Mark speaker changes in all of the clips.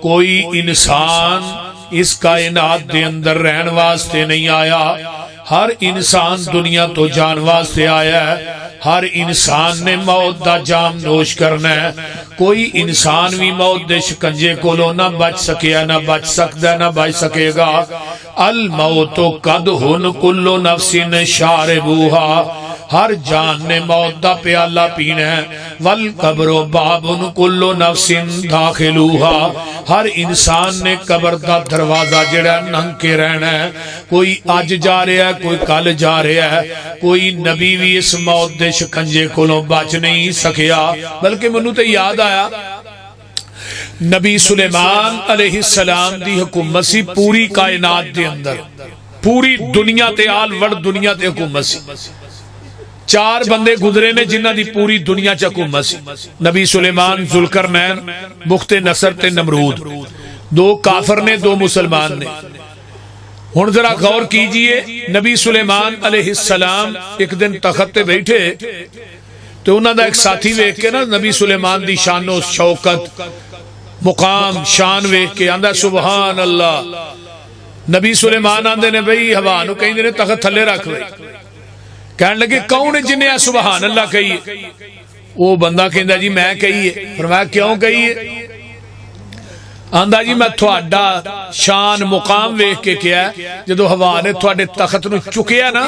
Speaker 1: کوئی انسان اس کائنات دے اندر رہن واسطے نہیں آیا، ہر انسان دنیا تو جان واسطے آیا ہے، ہر انسان نے موت دا جام نوش کرنا ہے، کوئی انسان بھی موت دے شکنجے کولو نہ بچ سکیا، نہ بچ سکتا، نہ بچ سکے گا۔ الموت قدح کل نفس شاربوہا، ہر جان نے موت دا پیالہ پینا ہے۔ والقبر باب کل نفس داخلوہا، ہر انسان نے قبر دا دروازہ جڑا ننگ کے رہنا ہے، کوئی اج جا رہا ہے، کوئی کل جا رہا ہے، کوئی نبی بھی اس موت دے شکنجے کولوں بچ نہیں سکیا۔ بلکہ منو تے یاد آیا نبی سلیمان علیہ السلام دی حکومت سی پوری کائنات دے اندر، پوری دنیا تے آل ورڈ دنیا تے حکومت سی، چار بندے گزرے نے جنہ دی پوری دنیا چ حکومت سی، نبی سلیمان، ذوالقرنین، بخت نصر تے نمرود، دو کافر نے، دو مسلمان نے۔ ہن ذرا غور کیجئے، نبی سلیمان علیہ السلام ایک دن تخت تے بیٹھے تو انہاں دا ایک ساتھی ویکھ کے نا نبی سلیمان دی شان و شوکت، مقام، شان ویکھ کے آندا سبحان اللہ۔ نبی سلیمان آندے نے بھئی ہوا نو کہیں نے تخت تھلے رکھ بھئی، کہنے لگے کون جنہیں سبحان اللہ کہیے؟ وہ بندہ کہندا جی میں کہیے۔ فرمایا کیوں کہیے؟ آندا جی میں تھوڑا شان مقام ویکھ کے کیا ہے، جدو ہوا نے تھوڑے تخت نو چکیا نا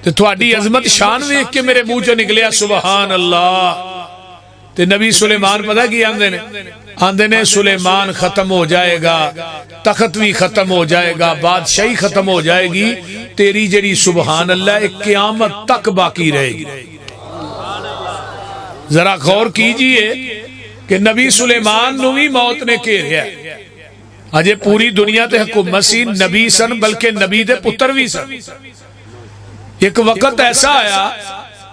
Speaker 1: تو تھوڑی عظمت شان ویکھ کے میرے منہ چوں نکلیا سبحان اللہ۔ تے نبی سلیمان پتہ کی آندے نے سلیمان ختم ہو جائے گا، تخت بھی ختم ہو جائے گا، بادشاہی ختم ہو جائے گی، تیری جڑی سبحان اللہ ایک قیامت تک باقی رہے گی۔ ذرا غور کیجئے کہ نبی سلیمان نو بھی موت نے گھیریا، اجے پوری دنیا تے حکومت سی، نبی سن بلکہ نبی دے پتر بھی سن۔ ایک وقت ایسا آیا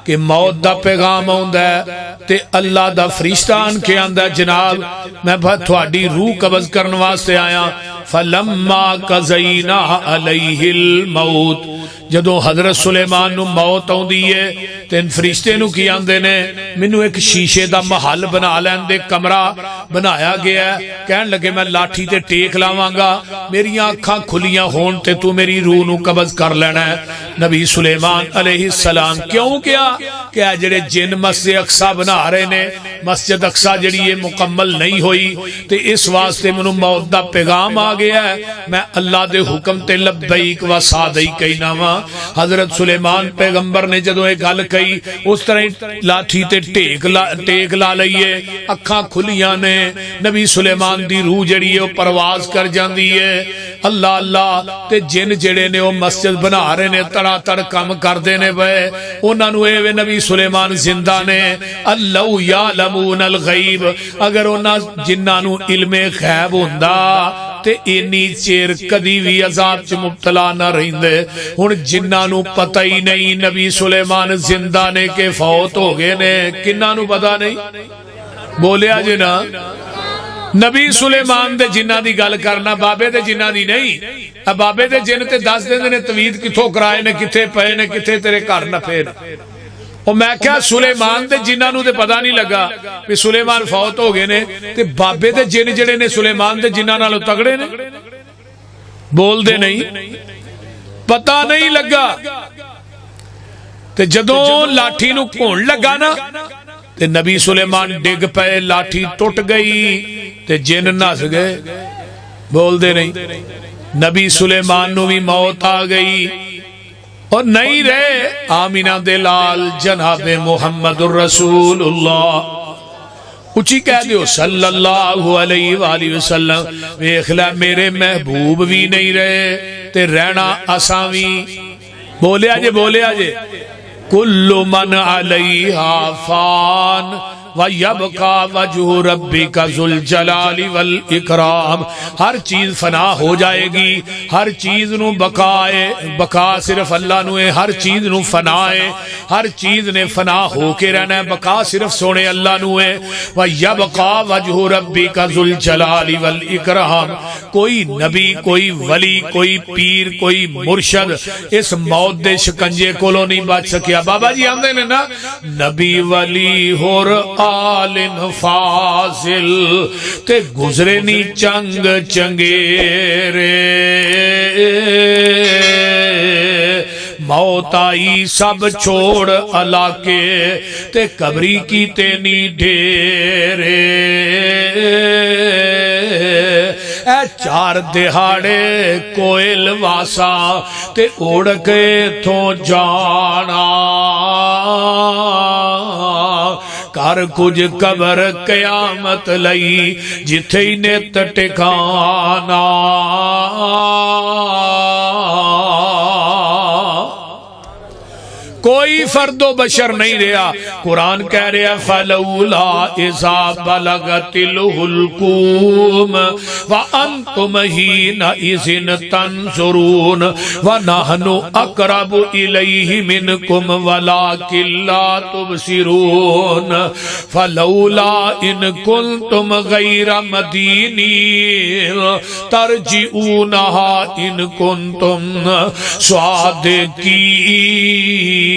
Speaker 1: کہ موت دا پیغام آندا ہے تے اللہ دا فرشتہ آن کے آندا جناب میں تھوڑی روح قبض کرنے واسطے آیا۔ فلما قضینا علیہ الموت، جدو حضرت سلیمان نو موت آندی ہے تے فرشتے نو کی آندے نے مینوں ایک شیشے دا محل بنا لین دے، کمرہ بنایا گیا ہے، کہن لگے میں لاٹھی تے ٹیک لاواں گا، میری آنکھاں کھلیاں ہون تے تو میری روح نو قبض کر لینا ہے۔ نبی سلیمان علیہ السلام کیوں کیا کہ جڑے جن مسجد اقصی بنا رہے نے، مسجد اقصی جڑی یہ مکمل نہیں ہوئی تے اس واسطے منو موت دا پیغام آ گیا ہے، میں اللہ دے حکم تے لبیک و سعدیک کہنا وا۔ حضرت سلیمان پیغمبر نے جدو ایک گل کہی اس طرح لاٹھی تے ٹیک لا لئیے، اکھاں کھلیاں نے، نبی سلیمان دی روح جڑی ہے وہ پرواز کر جاندی ہے۔ اللہ اللہ تے جن جڑے نے وہ مسجد بنا رہے نے، تڑا تڑ کام کر دینے بے، انہاں نو اے وے نبی سلیمان زندہ نے۔ اللہ یعلمون الغیب، اگر انہاں جنہاں نو علم غیب ہوندا تے اینی چیر کدی بھی عذاب چ مبتلا نہ رہندے۔ ہن جنہاں نو پتہ ہی نہیں نبی سلیمان زندہ نے کہ فوت ہو گئے نے، کنہاں نو پتہ نہیں؟ بولیا جی نا، نبی سلیمان دے جنہ دی گل کرنا، بابے دے جنہ دی نہیں۔ بابے دے جن تے دس دن نے توید کتھوں کرائے نے، کتھے پئے نے، کتھے تیرے گھر نفے نے۔ اور میں کہا سلیمان دے جنہ نو تے پتہ نہیں لگا کہ سلیمان فوت ہو گئے نے، تے بابے دے جن جڑے نے سلیمان دے جنہ نالوں تگڑے نے، بول دے نہیں، پتہ نہیں لگا۔ تے جدوں لاٹھی نو کھون لگا نا تے نبی سلیمان ڈگ پئے، لاٹھی ٹوٹ گئی تے جن نس گئے، بول دے نہیں۔ نبی سلیمان نو بھی موت آ گئی اور نہیں رہے آمینہ دے لال جناب محمد الرسول اللہ، اچھی کہہ دیو صلی اللہ علیہ وآلہ وسلم۔ ویکھ لے میرے محبوب بھی نہیں رہے تے رہنا اساں وی، بولے آجے بولے آجے، کل من علیہا فان وَيَبْقَى وَجْهُ رَبِّكَ ذُو الْجَلَالِ وَالْإِكْرَامِ، ہر چیز فنا ہو جائے گی، ہر چیز نو بقا صرف اللہ نو ہے، ہر چیز نو فنا ہے، ہر چیز نے فنا ہو کے رہنا ہے، بقا صرف سونے اللہ نو ہے۔ وَيَبْقَى وَجْهُ رَبِّكَ ذُو الْجَلَالِ وَالْإِكْرَامِ، کوئی نبی، کوئی ولی، کوئی پیر، کوئی مرشد اس موت دے شکنجے کولوں نہیں بچ سکیا۔ بابا جی آندے نے نا، نبی ولی ہور حال فاضل تے گزرے نی چنگ چنگیرے موت آئی سب چھوڑ علاقے تے قبری کی تینی ڈھیرے اے چار دہاڑے کوئل واسا تے اڑ کے تھو جانا کر کچھ قبر قیامت لئی جتھے ہی نیت ٹکانا کوئی فرد و بشر نہیں رہا قرآن کہہ رہا فلولا اذا بلغت الحلقوم وانتم حینئذ تنظرون ونحن اقرب الیہ منکم ولکن لا تبصرون فلولا ان کنتم غیر مدینین ترجعونها ان کنتم صادقین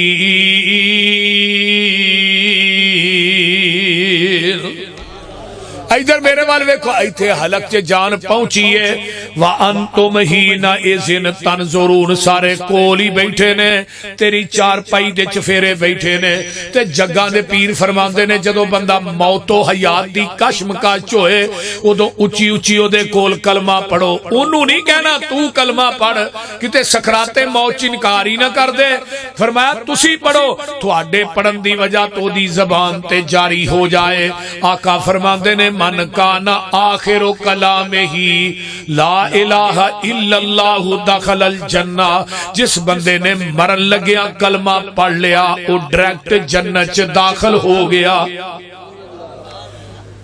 Speaker 1: ادھر میرے وال ویکھو ایتھے حلق چے جان پہنچیے وَأَنْتُمْ حِينَئِذٍ تَنْظُرُونَ سارے کول ہی بیٹھے نے تیری چار پائی دے چفیرے بیٹھے نے تے جگاں دے پیر فرماندے نے جدو بندہ موت و حیات دی کشمکش ہوئے ادو اچھی اچھی او دے کول کلمہ پڑھو انہوں نہیں کہنا تو کلمہ پڑھ کتے سکرات موت انکاری نہ کر دے فرمایا تسی پڑھو تواڈے پڑھن دی وجہ تو دی زبان تے جاری ہو جائے آقا فرماندے نے من کانا آخر کلام ہی لا الہ الا اللہ دخل الجنہ جس بندے نے مرن لگیا کلمہ پڑھ لیا وہ ڈائریکٹ جنت چ داخل ہو گیا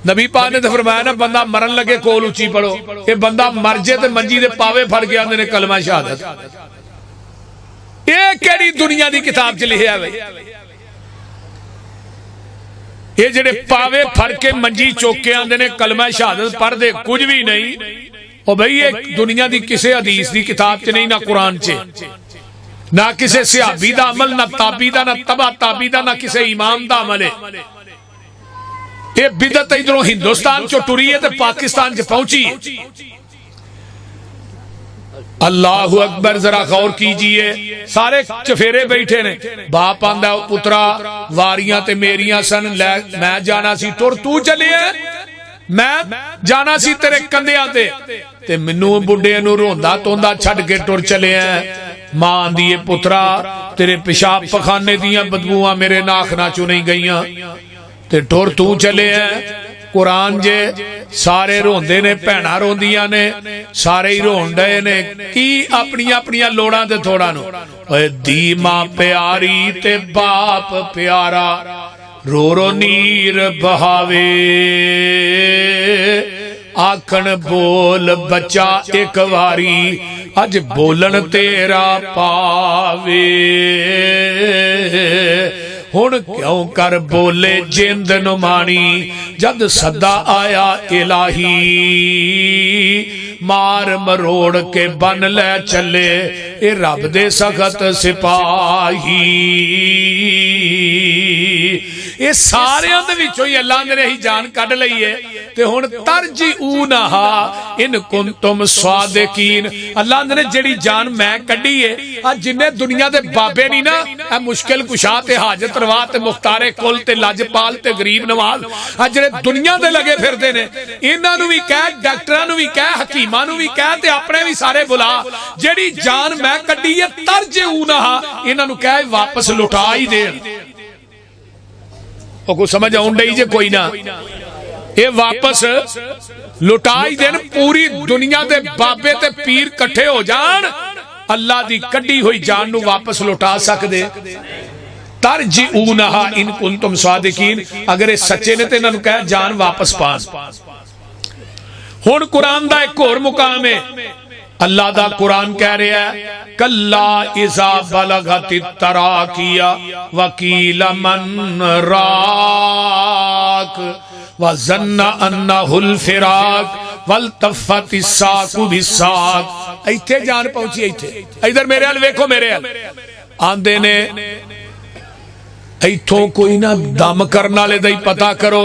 Speaker 1: نبی پاک نے فرمایا نا بندہ مرن لگے کول اچھی پڑھو یہ بندہ مر جے تے منجی دے پاوے پھڑ گیا نے کلمہ شہادت یہ کیڑی دنیا دی کتاب چ لکھیا ہے یہ جڑے پاوے پھڑ کے منجی چوکے آندے نے کلمہ شہادت پڑھ دے کچھ بھی نہیں او بھئی یہ دنیا دی کسے حدیث دی کتاب چ نہیں نہ قرآن چ نہ کسے صحابی دا عمل نہ تابعی دا نہ تبع تابعی دا نہ کسے امام دا عمل ہے یہ بدعت ادھروں ہندوستان چو ٹری ہے تے پاکستان چ پہنچی ہے اللہ اکبر ذرا غور کیجئے سارے چفیرے بیٹھے نے باپ آندہ پترا واریاں تے میریاں سن میں جانا سی ٹر تو چلے میں جانا سی تیرے کندے آتے تے منو بڑھے نو روندہ توندہ چھڑ کے ٹر چلے ہیں ماں آندیے پترا تیرے پیشاب پخانے دیاں بدبواں میرے ناخنا چو نہیں گئیاں تے ٹر تو چلے ہیں قرآن جے سارے روندے نے پہنا روندیاں نے سارے ہی روندے نے کی اپنی اپنی لوڑاں تے تھوڑا نو دی ماں پیاری تے باپ پیارا رو رو نیر بہاوے آکھن بول بچہ ایک واری اج بولن تیرا پاوے ہن کیوں کر بولے جند نمانی جد صدا آیا الہی مار مروڑ کے بن لے چلے اے رب دے سخت سپاہی یہ سارے اندر وچوں ہی اللہ نے ہی جان کڈ لئی ہے تے ہن ترجعونہا ان کنتم صادقین اللہ نے جڑی جان میں کڈی ہے اج جنے دنیا دے بابے نہیں نا اے مشکل کشا تے حاجت روا تے مختار کل تے لاجپال تے غریب نواز اج جڑے دنیا دے لگے پھردے نے انہاں نو وی کہہ ڈاکٹراں نو وی کہہ حکیماں نو وی کہہ تے اپنے وی سارے بلا جڑی جان میں کڈی ہے ترجعونہا انہاں نو کہہ واپس لٹا ہی دے کو سمجھ آؤں ڈائی جے کوئی نہ یہ واپس لٹائی دین پوری دنیا دے بابے تے پیر کٹھے ہو جان اللہ دی کڈی ہوئی جان نو واپس لٹا سک دے ترجعونہا ان کنتم صادقین اگر یہ سچے نے تے انہوں نے کہا جان واپس پاس ہن قرآن دا ایک اور مقام ہے اللہ دا قرآن کہہ رہا ہے کلا اذا بلغت التراقیہ وقیل من راک وظن انہ الفراق والتفت الساق بالساق ایتھے جان پہنچی ایتھے ادھر میرے حال ویکھو میرے حال آندے نے ਇੱਥੋਂ ਕੋਈ ਨਾ ਦਮ ਕਰਨ ਵਾਲੇ ਦਾ ਹੀ ਪਤਾ ਕਰੋ।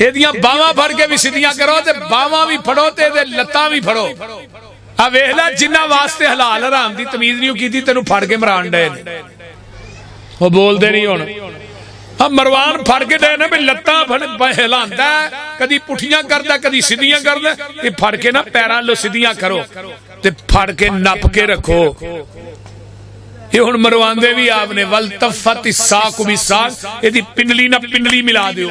Speaker 1: ਇਹਦੀਆਂ ਬਾਹਾਂ ਫੜ ਕੇ ਵੀ ਸਿੱਧੀਆਂ ਕਰੋ ਤੇ ਬਾਹਾਂ ਵੀ ਫੜੋ ਤੇ ਇਹਦੇ ਲੱਤਾਂ ਵੀ ਫੜੋ। ਆ ਵੇਖ ਲੈ ਜਿੰਨਾ ਵਾਸਤੇ ਹਲਾਲ ਹਰਾਮ ਦੀ ਤਮੀਜ਼ ਨਹੀਂ ਕੀਤੀ ਤੈਨੂੰ ਫੜ ਕੇ ਮਰਾਣ ਡਏ ਨੇ। ਉਹ ਬੋਲਦੇ ਨਹੀਂ ਹੁਣ। ਆ ਮਰਵਾਨ ਫੜ ਕੇ ਡਏ ਨੇ ਵੀ ਲੱਤਾਂ ਫੜ ਹਿਲਾਂਦਾ, ਕਦੀ ਪੁੱਠੀਆਂ ਕਰਦਾ ਕਦੀ ਸਿੱਧੀਆਂ ਕਰਦਾ। ਇਹ ਫੜ ਕੇ ਨਾ ਪੈਰਾਂ ਲੋ ਸਿੱਧੀਆਂ ਕਰੋ ਤੇ ਫੜ ਕੇ ਨੱਪ ਕੇ ਰੱਖੋ। ਇਹ ਹੁਣ ਮਰਵਾਉਂਦੇ ਵੀ ਆਪ ਨੇ। ਵਲ ਤਫ਼ਤ ਸਾਕ ਵੀ ਸਾਕ, ਇਹਦੀ ਪਿੰਡਲੀ ਨਾਲ ਪਿੰਡਲੀ ਮਿਲਾ ਦਿਓ।